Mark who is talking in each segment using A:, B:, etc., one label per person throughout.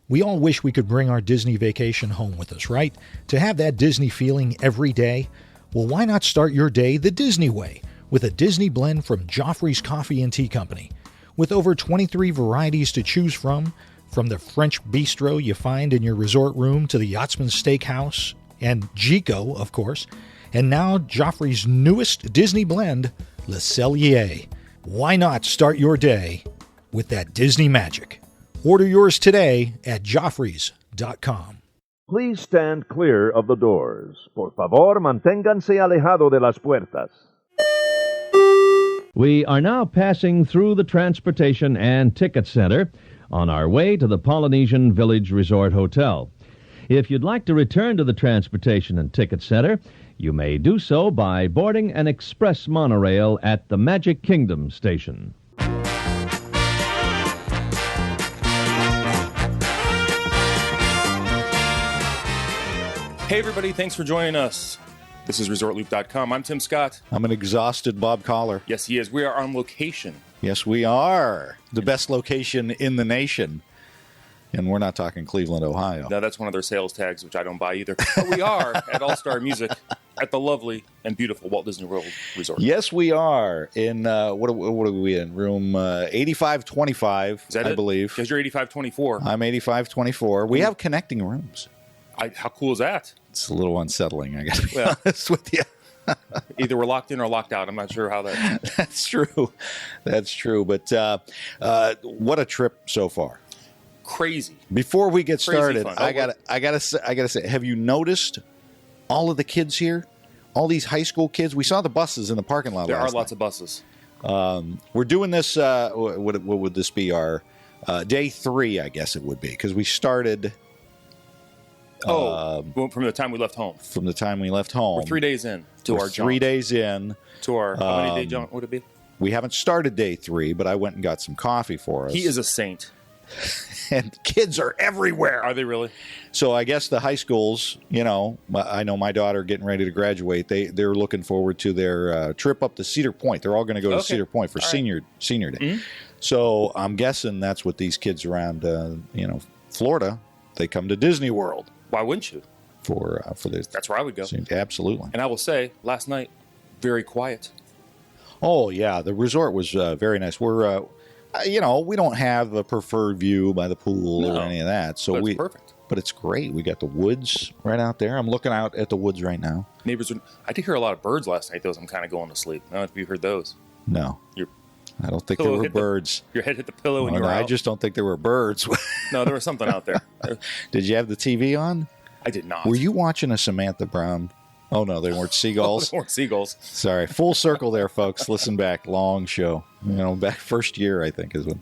A: We all wish we could bring our Disney vacation home with us, right? To have that Disney feeling every day? Well, why not start your day the Disney way with a Disney blend from Joffrey's Coffee and Tea Company? With over 23 varieties to choose from the French bistro you find in your resort room to the Yachtsman Steakhouse and Gico, of course, and now Joffrey's newest Disney blend, Le Cellier. Why not start your day with that Disney magic? Order yours today at joffreys.com.
B: Please stand clear of the doors. Por favor, manténganse alejado de las puertas.
C: We are now passing through the Transportation and Ticket Center on our way to the Polynesian Village Resort Hotel. If you'd like to return to the Transportation and Ticket Center, you may do so by boarding an express monorail at the Magic Kingdom station.
D: Hey, everybody. Thanks for joining us. This is ResortLoop.com. I'm Tim Scott.
A: I'm an exhausted Bob Collar.
D: Yes, he is. We are on location.
A: Yes, we are. The best location in the nation. And we're not talking Cleveland, Ohio.
D: No, that's one of their sales tags, which I don't buy either. But we are at All-Star Music at the lovely and beautiful Walt Disney World Resort.
A: Yes, we are. In, what are we in? Room 8525,
D: Is that
A: I
D: it?
A: believe.
D: Because you're 8524.
A: I'm 8524. We have connecting rooms.
D: How cool is that?
A: It's a little unsettling, I got to be honest with you.
D: Either we're locked in or locked out. I'm not sure how that...
A: That's true. That's true. But what a trip so far.
D: Crazy.
A: Before we get
D: Crazy
A: started,
D: fun.
A: I gotta say, have you noticed all of the kids here? All these high school kids. We saw the buses in the parking lot.
D: There are
A: last
D: lots
A: night.
D: of buses.
A: We're doing this. What would this be? Our day 3, I guess it would be, because we started.
D: From the time we left home.
A: From the time we left home.
D: We're 3 days in to
A: We're
D: our jaunt.
A: 3 days in.
D: To our, how many day jaunt would it be?
A: We haven't started day 3, but I went and got some coffee for us.
D: He is a saint.
A: And kids are everywhere.
D: Are they really?
A: So I guess the high schools, I know my daughter getting ready to graduate. They're looking forward to their trip up to Cedar Point. They're all going to go to Cedar Point for senior day. Mm-hmm. So I'm guessing that's what these kids around, Florida, they come to Disney World.
D: Why wouldn't you?
A: For this.
D: That's where I would go.
A: Absolutely.
D: And I will say, last night, very quiet.
A: Oh, yeah. The resort was very nice. We're, we don't have a preferred view by the pool or any of that. So
D: it's perfect.
A: But it's great. We got the woods right out there. I'm looking out at the woods right now.
D: Neighbors, I did hear a lot of birds last night, though, as I'm kind of going to sleep. I don't know if you heard those.
A: No. I don't think there were birds.
D: Your head hit the pillow when you were out?
A: I just don't think there were birds.
D: No, there was something out there.
A: Did you have the TV on?
D: I did not.
A: Were you watching a Samantha Brown? Oh, no, they weren't seagulls.
D: They weren't seagulls.
A: Sorry. Full circle there, folks. Listen back. Long show. Back first year, I think, is when.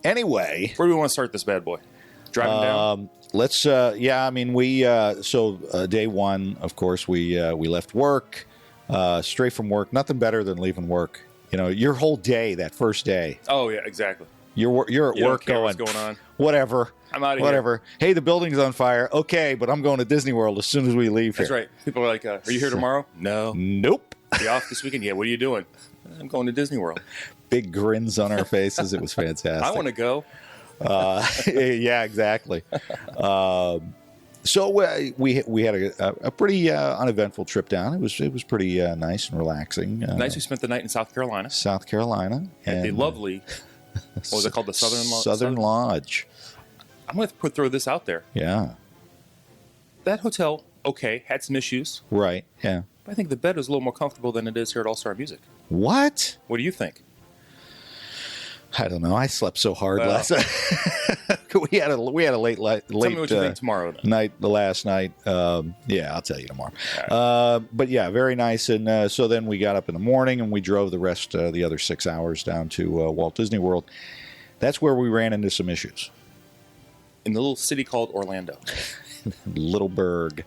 A: Anyway.
D: Where do we want to start this bad boy? Driving down?
A: Let's, day 1, of course, we left work, straight from work. Nothing better than leaving work. Your whole day, that first day.
D: Oh, yeah, exactly.
A: You're at work going,
D: what's going on.
A: Whatever.
D: I'm out of
A: here. Hey, the building's on fire. Okay, but I'm going to Disney World as soon as we leave here.
D: That's right. People are like, are you here tomorrow? No.
A: Nope.
D: Are you off this weekend? Yeah, what are you doing? I'm going to Disney World.
A: Big grins on our faces. It was fantastic.
D: I want to go.
A: Yeah, exactly. So we had a pretty uneventful trip down. It was pretty nice and relaxing.
D: Nice. We spent the night in South Carolina.
A: At
D: the lovely, what was it called? The
A: Southern Lodge.
D: I'm going to throw this out there.
A: Yeah.
D: That hotel, had some issues.
A: Right, yeah.
D: But I think the bed was a little more comfortable than it is here at All-Star Music.
A: What?
D: What do you think?
A: I don't know. I slept so hard last night. we had a late
D: Tell me what you think tomorrow. Then.
A: Last night. Yeah, I'll tell you tomorrow. Right. But yeah, very nice. And so then we got up in the morning and we drove the other 6 hours down to Walt Disney World. That's where we ran into some issues.
D: In the little city called Orlando.
A: Little burg.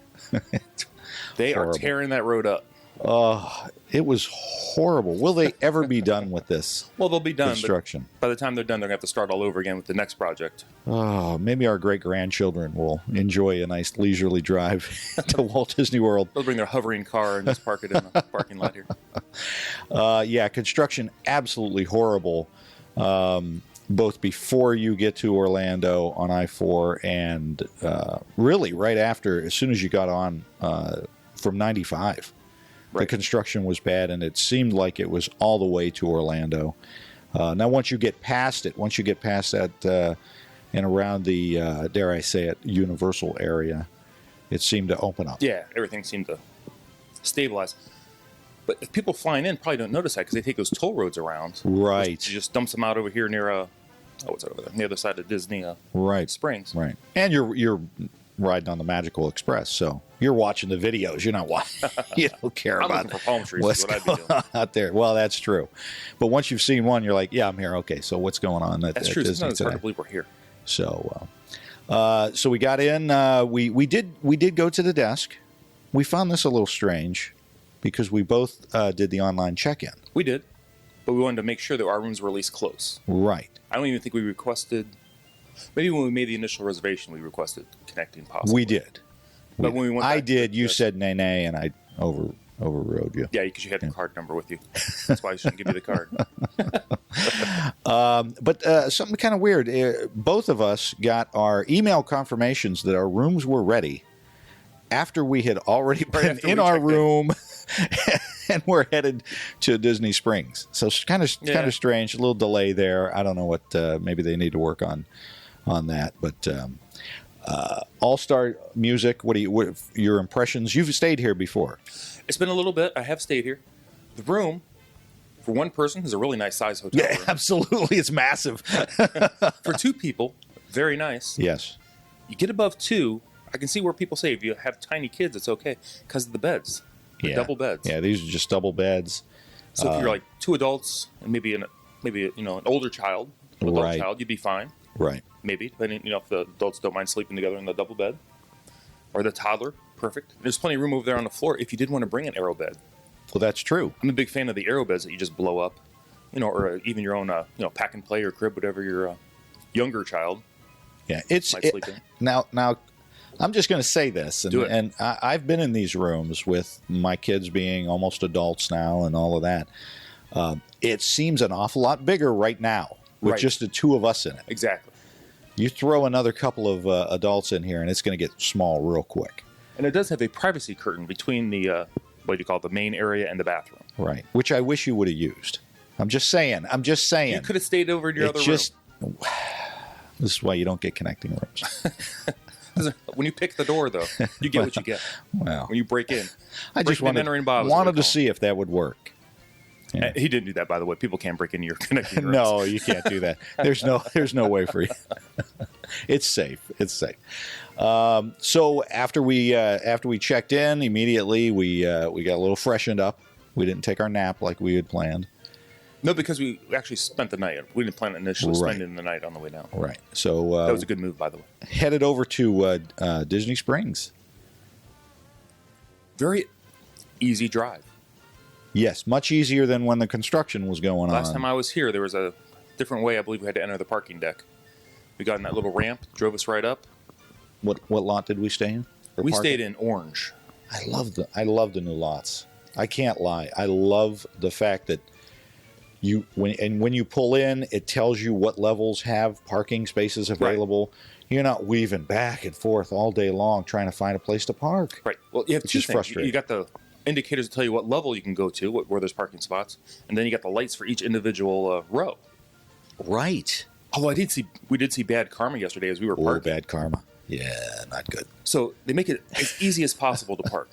D: They are tearing that road up.
A: Oh, it was horrible. Will they ever be done with this?
D: Well, they'll be done.
A: Construction.
D: By the time they're done, they're going to have to start all over again with the next project.
A: Oh, maybe our great-grandchildren will enjoy a nice leisurely drive to Walt Disney World.
D: They'll bring their hovering car and just park it in the parking lot here.
A: Yeah, construction absolutely horrible.
E: both before you get to Orlando on I-4 and really right after, as soon as you got on from 95.
D: Right.
E: The construction was bad, and it seemed like it was all the way to Orlando. Now, once you get past that and around the, dare I say it, Universal area, it seemed to open up.
D: Yeah, everything seemed to stabilize. But if people flying in probably don't notice that because they take those toll roads around.
E: Right.
D: Which just dumps them out over here near, what's that over there? On the other side of Disney
E: right.
D: Springs.
E: Right. And you're riding on the Magical Express, so you're watching the videos. You're not watching. You don't care
D: I'm
E: about
D: looking for palm trees.
E: what's
D: Is what I'd
E: going
D: be doing.
E: on out there. Well, that's true. But once you've seen one, you're like, yeah, I'm here. Okay, so what's going on at
D: That's true.
E: Disney
D: Sometimes it's hard
E: today?
D: to believe we're here.
E: So we got in. We did go to the desk. We found this a little strange because we both did the online check-in.
D: We did, but we wanted to make sure that our rooms were at least close.
E: Right.
D: I don't even think we requested. Maybe when we made the initial reservation, we requested connecting possibly.
E: We did.
D: But when we went
E: I
D: back to
E: did.
D: the
E: You
D: desk-
E: said nay, and I overrode you.
D: Yeah, because you had the card number with you. That's why I shouldn't give you the card.
E: But something kind of weird. Both of us got our email confirmations that our rooms were ready after we had already been
D: after
E: in
D: we
E: our
D: checked in.
E: room and we're headed to Disney Springs. So it's kind of strange. A little delay there. I don't know what. Maybe they need to work on that. But All-Star Music. What your impressions? You've stayed here before.
D: It's been a little bit. I have stayed here. The room, for one person, is a really nice size hotel
E: Yeah,
D: room.
E: absolutely. It's massive.
D: For two people, very nice.
E: Yes.
D: You get above two, I can see where people say if you have tiny kids, it's okay because of the beds. The
E: Yeah.
D: double beds.
E: Yeah, these are just double beds.
D: So if you're like two adults and maybe an older child, an adult
E: Right.
D: child, you'd be fine.
E: Right.
D: Maybe, depending, if the adults don't mind sleeping together in the double bed. Or the toddler, perfect. There's plenty of room over there on the floor if you did want to bring an aero bed.
E: Well, that's true.
D: I'm a big fan of the aero beds that you just blow up, or even your own, pack and play or crib, whatever your younger child
E: Yeah,
D: might sleep in.
E: Now. I'm just going to say this,
D: Do it.
E: and I've been in these rooms with my kids being almost adults now, and all of that. It seems an awful lot bigger right now with
D: Right.
E: just the two of us in it.
D: Exactly.
E: You throw another couple of adults in here, and it's going to get small real quick.
D: And it does have a privacy curtain between the, what do you call it, the main area and the bathroom.
E: Right. Which I wish you would have used. I'm just saying.
D: You could have stayed over in your other
E: This is why you don't get connecting rooms.
D: room. When you pick the door, though, you get what you get.
E: Well,
D: When you break in.
E: I just
D: Breaking and entering Bob is what
E: wanted
D: we
E: to
D: call
E: see if that would work. Yeah.
D: He didn't do that, by the way. People can't break into your connecting rooms.
E: No, you can't do that. There's no way for you. It's safe. It's safe. So after we checked in, immediately we got a little freshened up. We didn't take our nap like we had planned.
D: No, because we actually spent the night. We didn't plan initially
E: Right.
D: spending the night on the way down.
E: Right. So
D: That was a good move, by the way.
E: headed over to Disney Springs.
D: Very easy drive.
E: Yes, much easier than when the construction was going on.
D: Last time I was here, there was a different way. I believe we had to enter the parking deck. We got in that little ramp, drove us right up.
E: What lot did we stay in?
D: We stayed in Orange.
E: I love the new lots. I can't lie. I love the fact that when you pull in, it tells you what levels have parking spaces available. Right. You're not weaving back and forth all day long trying to find a place to park.
D: Right. Well, you have two
E: is
D: things.
E: frustrating.
D: You got the indicators to tell you what level you can go to, where there's parking spots, and then you got the lights for each individual row.
E: Right.
D: Although we did see bad karma yesterday as we were
E: Oh,
D: parking.
E: bad karma. Yeah, not good.
D: So they make it as easy as possible to park.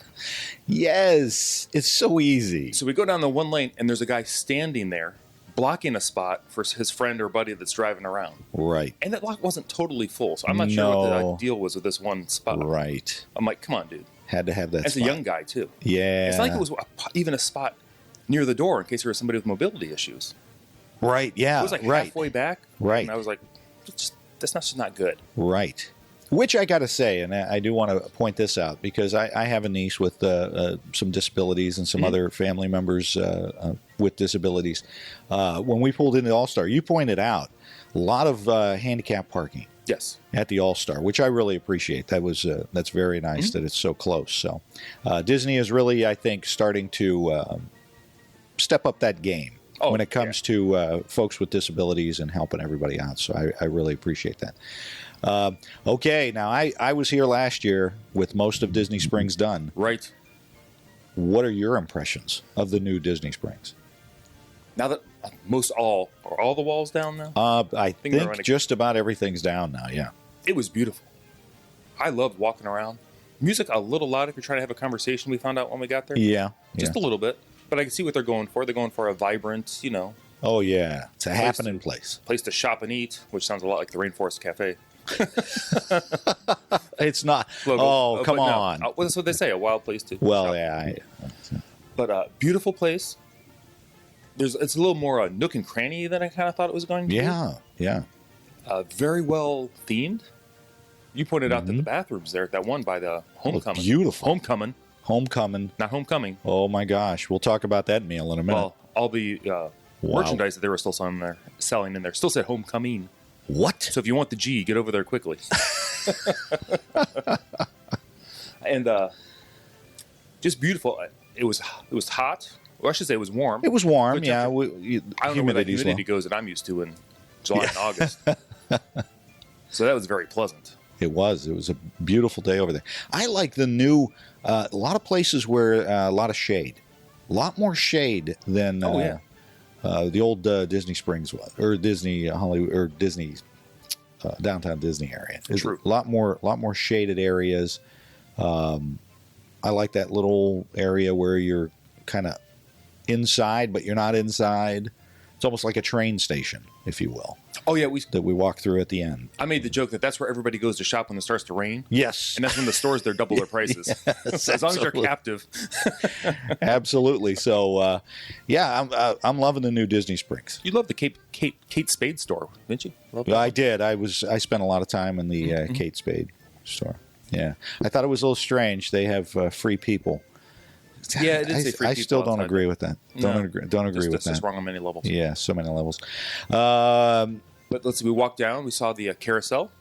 E: Yes, it's so easy.
D: So we go down the one lane, and there's a guy standing there blocking a spot for his friend or buddy that's driving around.
E: Right.
D: And that lot wasn't totally full, so I'm not sure what the deal was with this one spot.
E: Right.
D: I'm like, come on, dude.
E: Had to have that
D: As
E: spot.
D: a young guy, too.
E: Yeah.
D: It's not like it was even a spot near the door in case there was somebody with mobility issues.
E: Right, yeah.
D: It was like
E: right.
D: halfway back.
E: Right.
D: And I was like, that's just not good.
E: Right. Which I got to say, and I do want to point this out, because I have a niece with some disabilities and some other family members with disabilities. When we pulled into All-Star, you pointed out a lot of handicap parking.
D: Yes.
E: At the All-Star, which I really appreciate. That's very nice that it's so close. So Disney is really, I think, starting to step up that game. when it comes to folks with disabilities and helping everybody out. So I really appreciate that. Okay, now I was here last year with most of Disney Springs done.
D: Right.
E: What are your impressions of the new Disney Springs?
D: Now that are all the walls down now?
E: I think just about everything's down now, yeah.
D: It was beautiful. I loved walking around. Music a little loud if you're trying to have a conversation, we found out when we got there.
E: Yeah.
D: Just a little bit. But I can see what they're going for. They're going for a vibrant,
E: Oh, yeah. It's a happening place.
D: Place to shop and eat, which sounds a lot like the Rainforest Cafe.
E: It's not.
D: Logo.
E: Come
D: No.
E: on.
D: That's what they say, a wild place to
E: Well,
D: shop.
E: yeah.
D: But beautiful place. It's a little more nook and cranny than I kind of thought it was going to be.
E: Yeah.
D: Very well themed. You pointed out that the bathrooms there, that one by the Homecomin.
E: Beautiful.
D: Homecomin, not Homecoming.
E: Oh, my gosh. We'll talk about that meal in a minute.
D: Well, all the merchandise that they were still selling in there still said Homecoming.
E: What?
D: So if you want the G, get over there quickly. And just beautiful. It was hot. Well, I should say it was warm.
E: It was warm,
D: Good
E: yeah.
D: I don't know where the humidity goes that I'm used to in July and August. So that was very pleasant.
E: It was a beautiful day over there. I like the new, a lot of places where a lot of shade. A lot more shade than the old Disney Springs was, or Disney Hollywood, or Disney downtown Disney area.
D: True.
E: A lot more shaded areas. I like that little area where you're kind of inside, but you're not inside. It's almost like a train station, if you will.
D: Oh, yeah.
E: That we walk through at the end.
D: I made the joke that that's where everybody goes to shop when it starts to rain.
E: Yes.
D: And that's when the stores, they're double their prices.
E: Yes,
D: as long as they're captive.
E: Absolutely. So, I'm loving the new Disney Springs.
D: You loved the Kate Spade store, didn't you?
E: I did. I spent a lot of time in the Kate Spade store. Yeah. I thought it was a little strange. They have free people.
D: Yeah, it did say free
E: I
D: people
E: still don't
D: outside.
E: agree with that. Don't agree with
D: That's
E: that.
D: just wrong on many levels.
E: Yeah, so many levels.
D: But let's see, we walked down, we saw the carousel.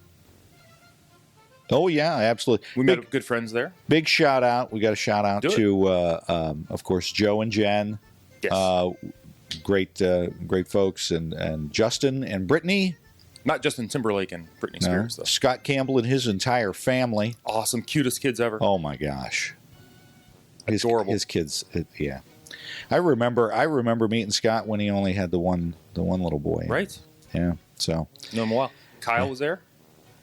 E: Oh, yeah, absolutely.
D: We met good friends there.
E: Big shout out. We got a shout out to, of course, Joe and Jen.
D: Yes.
E: Great folks. And Justin and Brittany.
D: Not Justin Timberlake and Britney Spears, though.
E: Scott Campbell and his entire family.
D: Awesome, cutest kids ever.
E: Oh, my gosh.
D: Adorable.
E: His kids, yeah. I remember meeting Scott when he only had the one little boy.
D: Right.
E: Yeah. So.
D: Know him a while. Kyle was there.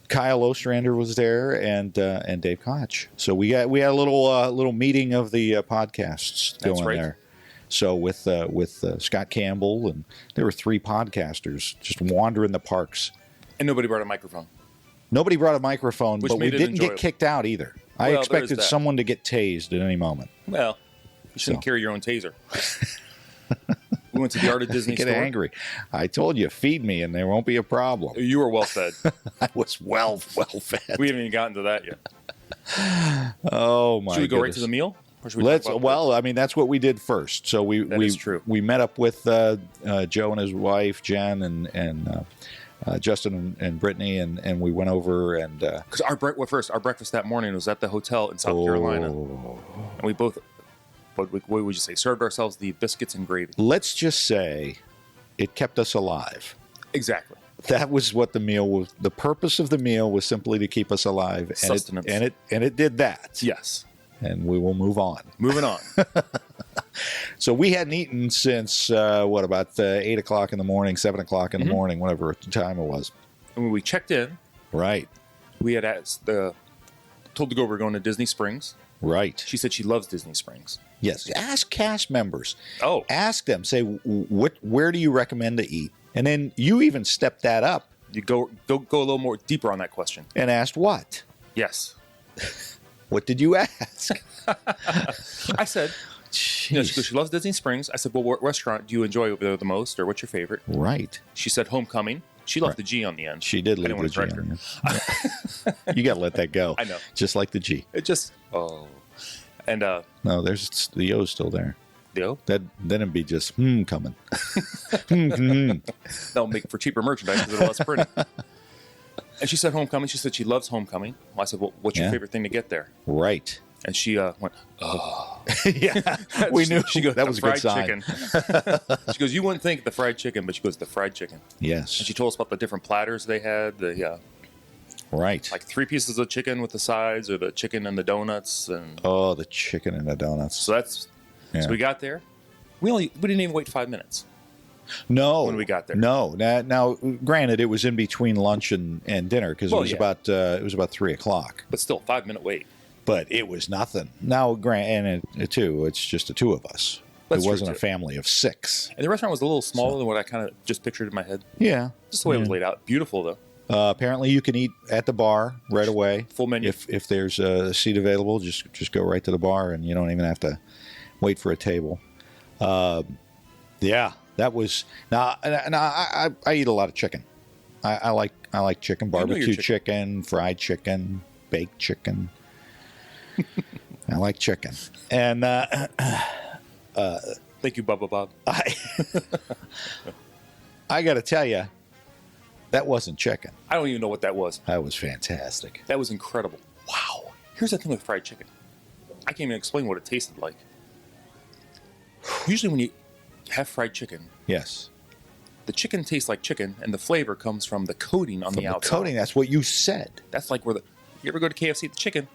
E: Kyle Ostrander was there, and Dave Koch. So we had a little meeting of the podcasts going there. So with Scott Campbell, and there were 3 podcasters just wandering the parks.
D: And nobody brought a microphone.
E: Nobody brought a microphone,
D: Which
E: but we
D: made it
E: didn't
D: enjoyable.
E: get kicked out either. I
D: Well,
E: expected
D: there's that.
E: someone to get tased at any moment.
D: Well, you shouldn't carry your own taser. We went to the Art of Disney
E: Get
D: store.
E: angry. I told you, feed me, and there won't be a problem.
D: You were well fed.
E: I was well fed.
D: We haven't even gotten to that yet.
E: Oh my!
D: Should we go right
E: goodness.
D: to the meal? Or should we talk about
E: Well, I mean, that's what we did first. So
D: That is true.
E: We met up with Joe and his wife Jen and Justin and Brittany, and we went over and
D: because our breakfast that morning was at the hotel in South Carolina, and we both, what would you say, served ourselves the biscuits and gravy.
E: Let's just say it kept us alive.
D: Exactly.
E: That was what the meal was. The purpose of the meal was simply to keep us alive,
D: Sustenance.
E: and it did that.
D: Yes.
E: And we will move on.
D: Moving on.
E: So we hadn't eaten since about 8 o'clock in the morning, 7 o'clock in the morning, whatever time it was.
D: And when we checked in,
E: Right.
D: we had told to go. We're going to Disney Springs.
E: Right.
D: She said she loves Disney Springs.
E: Yes. Ask cast members.
D: Oh.
E: Ask them. Say, where do you recommend to eat? And then you even step that up
D: You go a little more deeper on that question.
E: and asked what?
D: Yes.
E: What did you ask?
D: I said, she goes, she loves Disney Springs. I said, well, what restaurant do you enjoy over there the most, or what's your favorite?
E: Right.
D: She said Homecomin. She left the G on the end.
E: She did
D: I
E: leave
D: didn't
E: the
D: want
E: G
D: to correct her.
E: on you. You got to let that go.
D: I know.
E: Just like the G.
D: It just, and
E: No, there's the O's still there.
D: the O,
E: Then it'd be just coming.
D: they'll make it for cheaper merchandise because it'll less printing. And she said Homecomin. She said she loves Homecomin. Well, I said, well, what's your
E: Yeah.
D: favorite thing to get there?
E: Right.
D: And she went, oh.
E: Yeah, we knew.
D: She goes,
E: that
D: the
E: was a good
D: fried
E: sign.
D: chicken. She goes, you wouldn't think the fried chicken, but she goes, the fried chicken.
E: Yes.
D: And she told us about the different platters they had.
E: Right.
D: Like 3 pieces of chicken with the sides, or the chicken and the donuts. And
E: Oh, the chicken and the donuts.
D: so that's,
E: Yeah.
D: so we got there. We didn't even wait 5 minutes.
E: No.
D: When we got there.
E: No. Now, granted, it was in between lunch and dinner because
D: Well,
E: it was
D: yeah.
E: about 3 o'clock.
D: But still, 5-minute wait.
E: But it was nothing. Now, it's just the two of us.
D: That's
E: it
D: true,
E: wasn't a
D: too.
E: family of 6.
D: And the restaurant was a little smaller than what I kind of just pictured in my head.
E: Yeah.
D: Just the way it was laid out. Beautiful, though.
E: Apparently, you can eat at the bar right away.
D: Full menu.
E: If there's a seat available, just go right to the bar, and you don't even have to wait for a table. Yeah, that was now. I eat a lot of chicken. I like chicken, barbecue chicken, fried chicken, baked chicken. I like chicken, and
D: Thank you, Bubba Bob.
E: I got to tell you, that wasn't chicken.
D: I don't even know what that was.
E: That was fantastic.
D: That was incredible. Wow. Here's the thing with fried chicken. I can't even explain what it tasted like. Usually when you have fried chicken,
E: Yes.
D: the chicken tastes like chicken, and the flavor comes from the coating on
E: From
D: the
E: the
D: outside.
E: coating, that's what you said.
D: That's like where you ever go to KFC, the chicken,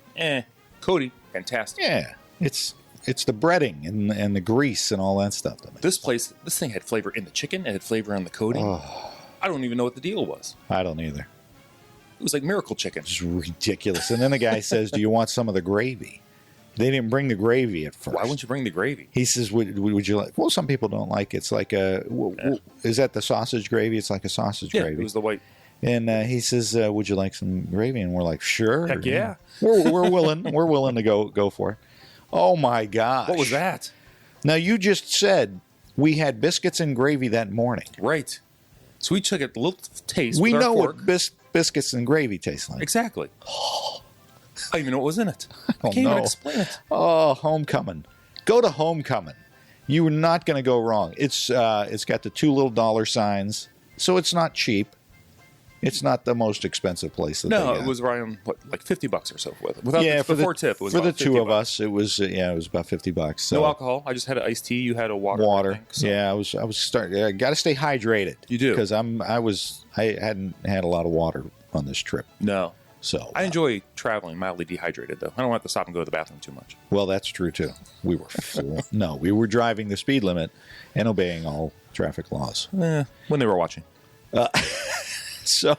D: coating, fantastic.
E: Yeah, it's the breading and the grease and all that stuff.
D: This thing had flavor in the chicken, it had flavor on the coating.
E: Oh,
D: I don't even know what the deal was.
E: I don't either.
D: It was like miracle chicken.
E: It's ridiculous. And then the guy says, "Do you want some of the gravy?" They didn't bring the gravy at first.
D: Why wouldn't you bring the gravy?
E: He says, would you like? Well, some people don't like it. It's like is that the sausage gravy? It's like a sausage gravy.
D: It was the white.
E: And he says, "Would you like some gravy?" And we're like, "Sure."
D: Heck yeah.
E: We're willing. We're willing to go for it. Oh my gosh!
D: What was that?
E: Now you just said we had biscuits and gravy that morning.
D: Right. So we took a little taste.
E: We
D: with our
E: know
D: fork.
E: what biscuits and gravy taste like.
D: Exactly. I don't even know what was in it. I
E: don't
D: can't
E: know.
D: even explain it.
E: Oh, Homecomin. Go to Homecomin. You are not going to go wrong. It's got the $2 little signs, so it's not cheap. It's not the most expensive place. That
D: No,
E: they got.
D: it was around like $50 or so. Without
E: for
D: before tip, it was
E: for
D: about
E: the two of
D: $50.
E: us. It was about $50. So
D: No alcohol. I just had an iced tea. You had a water. I
E: water.
D: think, so.
E: Yeah, I was starting. I got to stay hydrated.
D: You do.
E: because I hadn't had a lot of water on this trip.
D: No.
E: So
D: I enjoy traveling mildly dehydrated, though. I don't have to stop and go to the bathroom too much.
E: Well, that's true too. We were full. No, we were driving the speed limit and obeying all traffic laws.
D: When they were watching.
E: So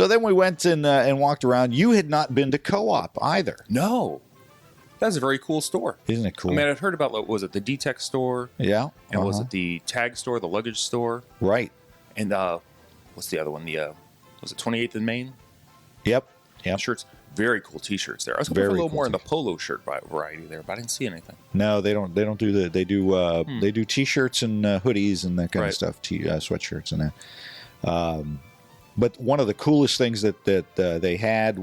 E: then we went and walked around. You had not been to Co-op either.
D: No. That's a very cool store.
E: Isn't it cool?
D: I mean, I'd heard about, was it the D-Tech store?
E: Yeah.
D: And was it the tag store, the luggage store?
E: Right.
D: And what's the other one? Was it 28th and Main?
E: Yep.
D: Shirts. Very cool T-shirts there. I was hoping for a little more in the polo shirt variety there, but I didn't see anything.
E: No, they don't do that. They do T-shirts and hoodies and that kind of stuff. Sweatshirts and that. But one of the coolest things that they had,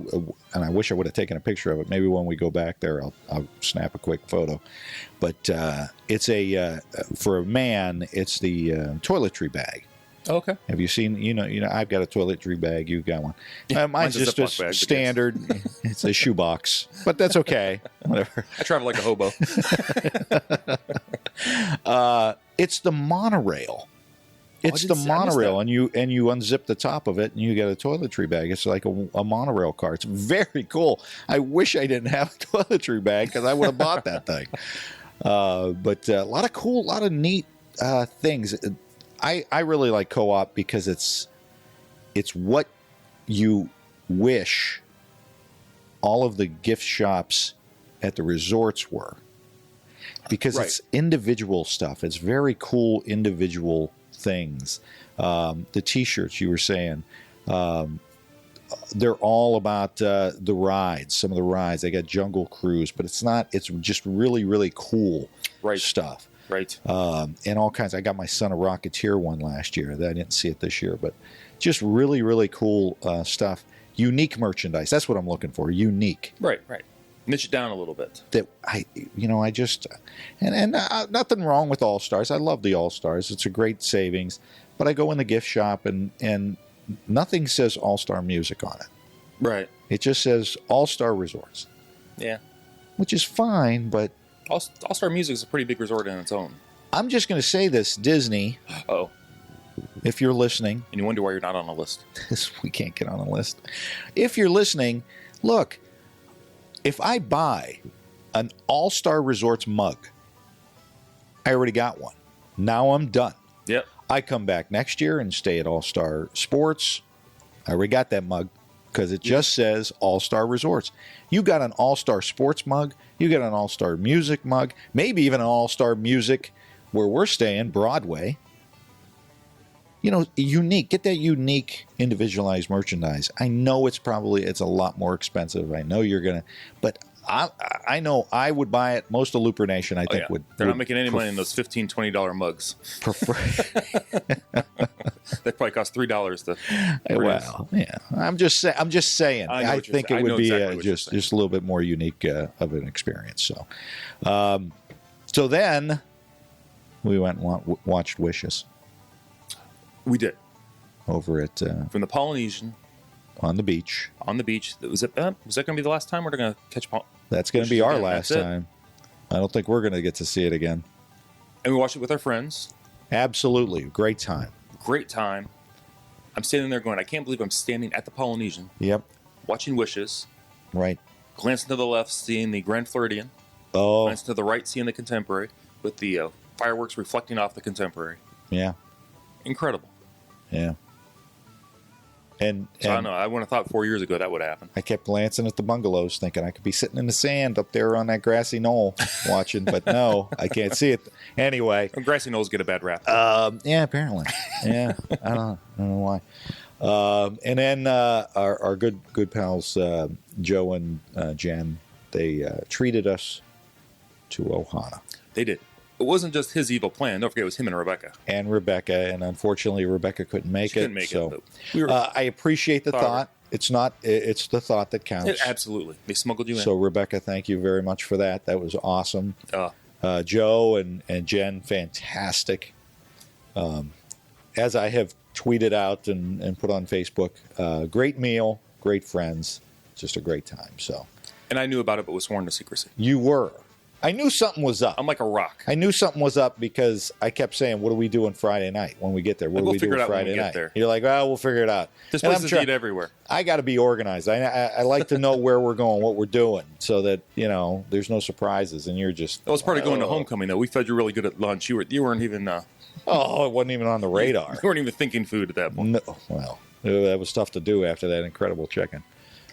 E: and I wish I would have taken a picture of it. Maybe when we go back there, I'll snap a quick photo. But it's for a man, it's the toiletry bag.
D: Oh, okay.
E: Have you seen? You know, I've got a toiletry bag. You've got one. Mine's just a
D: Ziploc bag, but
E: standard. It's a shoebox, but that's okay. Whatever.
D: I travel like a hobo.
E: It's the monorail. It's the monorail, and you unzip the top of it, and you get a toiletry bag. It's like a monorail car. It's very cool. I wish I didn't have a toiletry bag because I would have bought that thing. But a lot of neat things. I really like Co-op because it's what you wish all of the gift shops at the resorts were, because it's individual stuff. It's very cool individual things. The T-shirts you were saying, they're all about the rides. Some of the rides, they got Jungle Cruise, but it's just really, really cool stuff.
D: Right.
E: And all kinds. I got my son a Rocketeer one last year. I didn't see it this year, but just really, really cool stuff. Unique merchandise. That's what I'm looking for. Unique.
D: Right. Niche it down a little bit.
E: That I just nothing wrong with All Stars. I love the All Stars. It's a great savings. But I go in the gift shop and nothing says All Star Music on it.
D: Right.
E: It just says All Star Resorts.
D: Yeah.
E: which is fine, but
D: All-Star Music is a pretty big resort in its own.
E: I'm just going to say this, Disney,
D: Oh,
E: if you're listening,
D: and you wonder why you're not on a list.
E: we can't get on a list. If you're listening, look, if I buy an All-Star Resorts mug, I already got one. Now I'm done.
D: Yep.
E: I come back next year and stay at All-Star Sports. I already got that mug because it just says All-Star Resorts. You got an All-Star Sports mug. You got an All-Star Music mug. Maybe even an All-Star Music where we're staying, Broadway. You know, unique. Get that unique, individualized merchandise. I know it's a lot more expensive. I know you're going to, but I know I would buy it. Most of Looper Nation, I think, would.
D: They're not making any money in those $15, $20 mugs.
E: Prefer.
D: They probably cost $3 to produce.
E: Well, yeah. I'm just saying. I think it would be just a little bit more unique of an experience. So then we went and watched Wishes.
D: We did.
E: Over at
D: from the Polynesian
E: on the beach.
D: On the beach. Was that going to be the last time we're going to catch
E: That's going to be our last time. I don't think we're going to get to see it again.
D: And we watched it with our friends.
E: Absolutely. Great time.
D: Great time. I'm standing there going, I can't believe I'm standing at the Polynesian.
E: Yep.
D: Watching Wishes.
E: Right.
D: Glancing to the left, seeing the Grand Floridian.
E: Oh.
D: Glancing to the right, seeing the Contemporary with the fireworks reflecting off the Contemporary.
E: Yeah.
D: Incredible.
E: Yeah. And
D: I don't know. I would have thought 4 years ago that would happen.
E: I kept glancing at the bungalows, thinking I could be sitting in the sand up there on that grassy knoll watching, but no, I can't see it. Anyway,
D: grassy knolls get a bad rap.
E: Yeah, apparently. Yeah, I don't know why. And then our good pals Joe and Jen, they treated us to Ohana.
D: They did. It wasn't just his evil plan. Don't forget, it was him and Rebecca.
E: And unfortunately, Rebecca couldn't make it. I appreciate the thought. It's the thought that counts.
D: Absolutely. They smuggled you in.
E: So, Rebecca, thank you very much for that. That was awesome. Joe and Jen, fantastic. As I have tweeted out and put on Facebook, great meal, great friends, just a great time. So,
D: and I knew about it, but was sworn to secrecy.
E: You were. I knew something was up.
D: I'm like a rock.
E: I knew something was up because I kept saying, what are we doing Friday night when we get there? What do we do Friday night? You're like, oh, we'll figure it out.
D: This place is neat everywhere.
E: I got to be organized. I like to know where we're going, what we're doing, so that, there's no surprises. And you're just...
D: That was part of going to Homecomin, though. We fed you really good at lunch. You weren't even...
E: it wasn't even on the radar.
D: You weren't even thinking food at that point.
E: No, well, that was tough to do after that incredible chicken.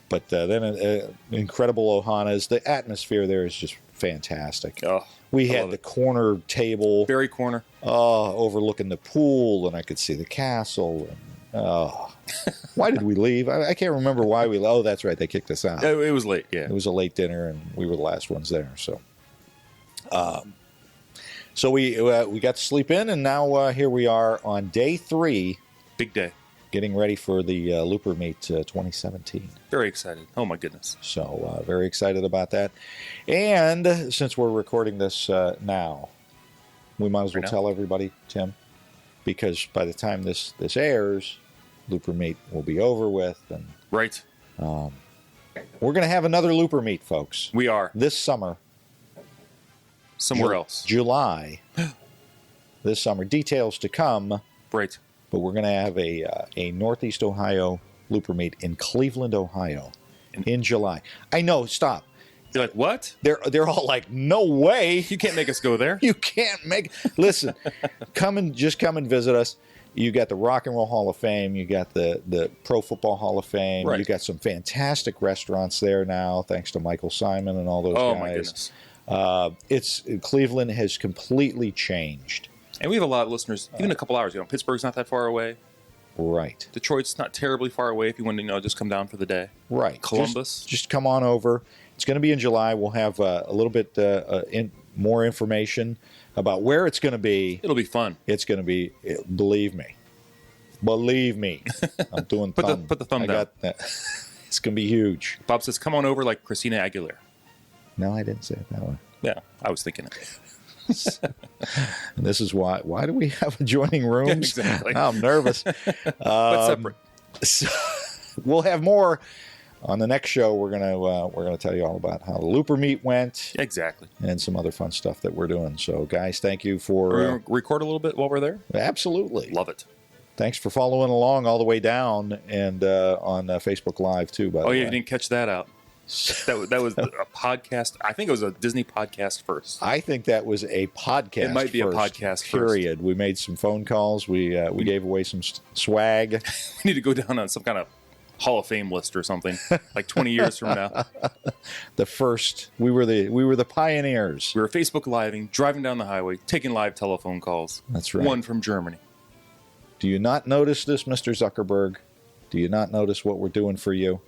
E: But then incredible Ohanas. The atmosphere there is just fantastic. We had the corner table.
D: Very corner.
E: Overlooking the pool, and I could see the castle. And, why did we leave? I can't remember why we... Oh, that's right. They kicked us out.
D: It was late, yeah.
E: It was a late dinner, and we were the last ones there. So we got to sleep in, and now here we are on day 3.
D: Big day.
E: Getting ready for the LooperMeet 2017.
D: Very excited. Oh, my goodness.
E: So very excited about that. And since we're recording this now, we might as well tell everybody, Tim, because by the time this airs, LooperMeet will be over with. And
D: right.
E: We're going to have another LooperMeet, folks.
D: We are.
E: This summer.
D: Somewhere else.
E: July. This summer. Details to come.
D: Right.
E: But we're going to have a Northeast Ohio LooperMeet in Cleveland, Ohio, in July. I know. Stop.
D: You're like, what?
E: They're all like, no way.
D: You can't make us go there.
E: You can't make. Listen, come and visit us. You got the Rock and Roll Hall of Fame. You got the Pro Football Hall of Fame.
D: Right.
E: You got some fantastic restaurants there now, thanks to Michael Simon and all those guys.
D: Oh my goodness.
E: Cleveland has completely changed.
D: And we have a lot of listeners, even a couple hours ago. Pittsburgh's not that far away.
E: Right.
D: Detroit's not terribly far away if you want to just come down for the day.
E: Right.
D: Columbus.
E: Just come on over. It's going to be in July. We'll have a little bit more information about where it's going to be.
D: It'll be fun.
E: It's going to be, believe me. I'm doing thumb.
D: Put the thumb down.
E: It's going to be huge.
D: Bob says, come on over like Christina Aguilera.
E: No, I didn't say it that way.
D: Yeah, I was thinking it.
E: And this is why do we have adjoining rooms?
D: Exactly.
E: I'm nervous.
D: But separate.
E: So we'll have more on the next show, we're gonna tell you all about how the LooperMeet went.
D: Exactly.
E: And some other fun stuff that we're doing. So, guys, thank you for...
D: Are we going to record a little bit while we're there?
E: Absolutely.
D: Love it.
E: Thanks for following along all the way down and on Facebook Live, too, by the way.
D: Oh, yeah, you didn't catch that out. That was a podcast. I think it was a Disney podcast first.
E: I think that was a podcast.
D: It might be
E: first,
D: a podcast
E: period.
D: first.
E: We made some phone calls. We gave away some swag.
D: We need to go down on some kind of Hall of Fame list or something, like 20 years from now.
E: The first, we were the pioneers.
D: We were Facebook Living, driving down the highway, taking live telephone calls.
E: That's right.
D: One from Germany.
E: Do you not notice this, Mr. Zuckerberg? Do you not notice what we're doing for you?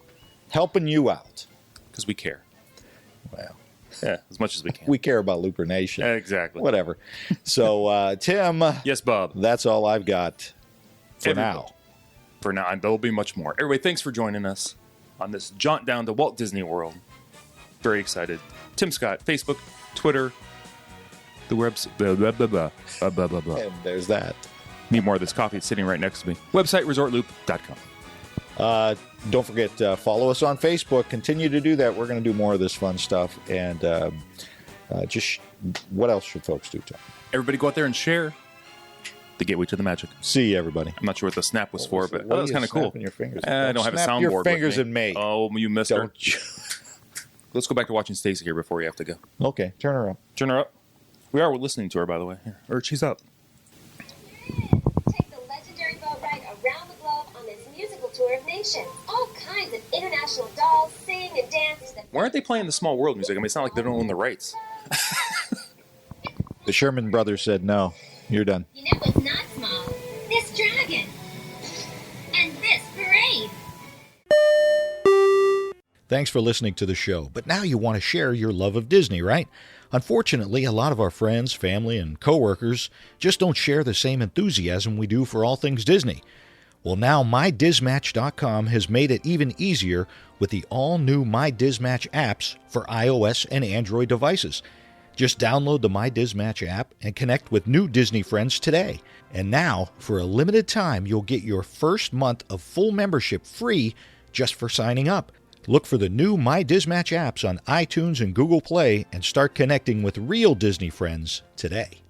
E: Helping you out.
D: Because we care.
E: Well,
D: yeah, as much as we can.
E: We care about Looper Nation.
D: Exactly.
E: Whatever. So, Tim.
D: Yes, Bob.
E: That's all I've got for now.
D: For now, and there'll be much more. Everybody, thanks for joining us on this jaunt down to Walt Disney World. Very excited. Tim Scott, Facebook, Twitter, the website, blah, blah, blah, blah, blah, blah, blah.
E: And there's that.
D: Need more of this coffee. It's sitting right next to me. Website, ResortLoop.com.
E: Don't forget, follow us on Facebook. Continue to do that. We're going to do more of this fun stuff. And what else should folks do, Tom?
D: Everybody go out there and share the gateway to the magic.
E: See you, everybody.
D: I'm not sure what the snap was for, but that was kind of cool.
E: Your fingers.
D: I don't have a soundboard.
E: Your fingers in me.
D: Oh, you missed her.
E: Don't you?
D: Let's go back to watching Stacy here before you have to go.
E: Okay, turn her up.
D: Turn her up. We are listening to her, by the way. Here. Or she's up.
F: Take the legendary boat ride around the globe on this musical tour of nations. All kinds of international dolls sing and dance.
D: Why aren't they playing the Small World music? I mean, it's not like they don't own the rights.
E: The Sherman brothers said, no, you're done.
F: You know what's not small? This dragon. And this parade.
A: Thanks for listening to the show, but now you want to share your love of Disney, right? Unfortunately, a lot of our friends, family, and coworkers just don't share the same enthusiasm we do for all things Disney. Well, now MyDizMatch.com has made it even easier with the all-new MyDizMatch apps for iOS and Android devices. Just download the MyDizMatch app and connect with new Disney friends today. And now, for a limited time, you'll get your first month of full membership free just for signing up. Look for the new MyDizMatch apps on iTunes and Google Play and start connecting with real Disney friends today.